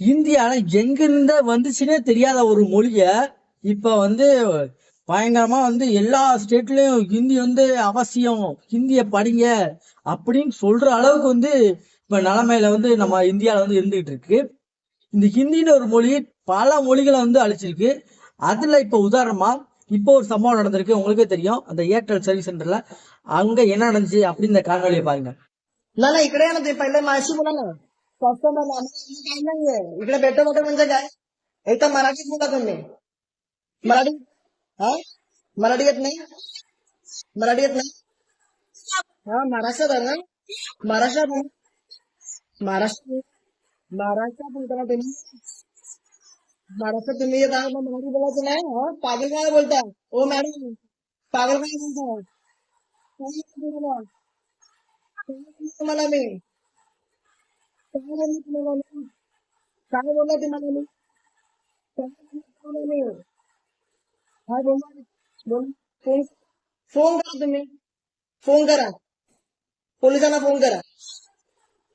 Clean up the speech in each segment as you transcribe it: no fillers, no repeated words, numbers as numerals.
இந்தியால எங்க இருந்த வந்துச்சுன்னே தெரியாத ஒரு மொழிய இப்ப பயங்கரமா எல்லா ஸ்டேட்லயும் ஹிந்தி அவசியம், ஹிந்திய படிங்க அப்படின்னு சொல்ற அளவுக்கு இப்ப நிலைமையில நம்ம இந்தியால இருந்துகிட்டு இருக்கு. இந்த ஹிந்தின்னு ஒரு மொழி பல மொழிகளை அழிச்சிருக்கு. அதுல இப்ப உதாரணமா இப்போ ஒரு சம்பவம் நடந்திருக்கு, உங்களுக்கே தெரியும். அந்த ஏர்டெல் சர்வீஸ் சென்டர்ல அங்க என்ன நடந்துச்சு அப்படின்னு இந்த காணொலியை பாருங்க. ना ना इकडे ना ते पहिले माशी बोला ना कस्टमर काय नाहीये इकडे भेटो भेटो म्हणजे काय एक तर मराठीत बोला तुम्ही मराठी हा मराठी येत नाही मराठी येत नाही हा महाराष्ट्रात आहे ना महाराष्ट्रात आहे. महाराष्ट्र महाराष्ट्रात बोलता ना तुम्ही महाराष्ट्रात तुम्ही येत आहात ना मराठी बोलायचं नाही हा पागल काय बोलता ओ मॅडम पागल काय बोलता काय बोलता तुम्हाला मी काय बोललो तुम्हाला मी काय बोलला तुम्हाला मी काय बोललो तुम्हाला मी काय बोलला बोल फोन फोन करा तुम्ही फोन करा पोलिसांना फोन करा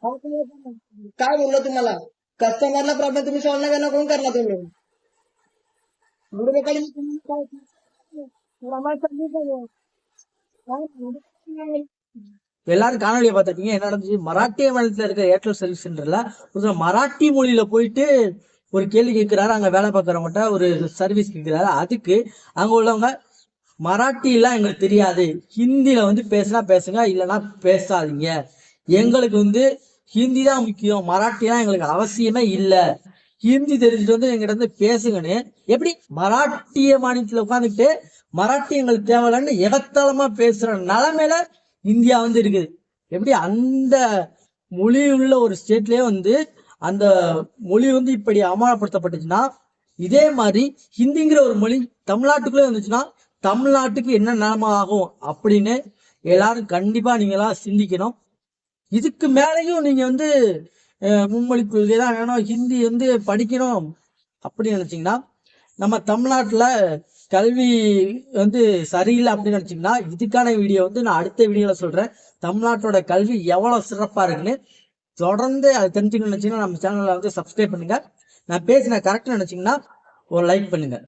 हा, काय बोललो तुम्हाला कस्टमरला प्रॉब्लेम तुम्ही सॉल्व्ह नाही करणार कोण करणार तुम्ही व्हिडिओ कॉलिंग तुम्ही काय आम्हाला सांगितलं काय எல்லாரும் காணொலியை பார்த்துருக்கீங்க. என்ன நடந்துச்சு? மராட்டிய மாநிலத்தில் இருக்க ஏர்டெல் சர்வீஸ் சென்டர்ல ஒருத்தர் மராட்டி மொழியில போயிட்டு ஒரு கேள்வி கேட்கிறாரு. அங்க வேலை பார்க்கறவங்ககிட்ட ஒரு சர்வீஸ் கேட்கிறாரு. அதுக்கு அங்க உள்ளவங்க மராட்டிலாம் எங்களுக்கு தெரியாது, ஹிந்தியில பேசினா பேசுங்க, இல்லைன்னா பேசாதீங்க, எங்களுக்கு ஹிந்தி தான் முக்கியம், மராட்டிலாம் எங்களுக்கு அவசியமே இல்லை, ஹிந்தி தெரிஞ்சுட்டு எங்கிட்ட பேசுங்கன்னு எப்படி மராட்டிய மாநிலத்துல உட்காந்துக்கிட்டு மராட்டி எங்களுக்கு தேவையில்லைன்னு எகத்தாளமா பேசுற நிலைமையில இந்தியா இருக்குது. எப்படி அந்த மொழி உள்ள ஒரு ஸ்டேட்லயே அந்த மொழி இப்படி அமலப்படுத்தப்பட்டுச்சுன்னா, இதே மாதிரி ஹிந்திங்கிற ஒரு மொழி தமிழ்நாட்டுக்குள்ளே வந்துச்சுன்னா தமிழ்நாட்டுக்கு என்ன நிலைமை ஆகும் அப்படின்னு எல்லாரும் கண்டிப்பா நீங்களாம் சிந்திக்கணும். இதுக்கு மேலேயும் நீங்க மும்மொழி கொள்கை தான் வேணும், ஹிந்தி படிக்கணும் அப்படின்னு நினைச்சீங்கன்னா, நம்ம தமிழ்நாட்டுல கல்வி சரியில்லை அப்படின்னு நினைச்சீங்கன்னா, இதுக்கான வீடியோ நான் அடுத்த வீடியோல சொல்றேன். தமிழ்நாட்டோட கல்வி எவ்வளவு சிறப்பா இருக்குன்னு தொடர்ந்து அதை தெரிஞ்சுக்கணும்னு நினைச்சீங்கன்னா நம்ம சேனலை சப்ஸ்கிரைப் பண்ணுங்க. நான் பேசின கரெக்ட் நினைச்சீங்கன்னா ஒரு லைக் பண்ணுங்க.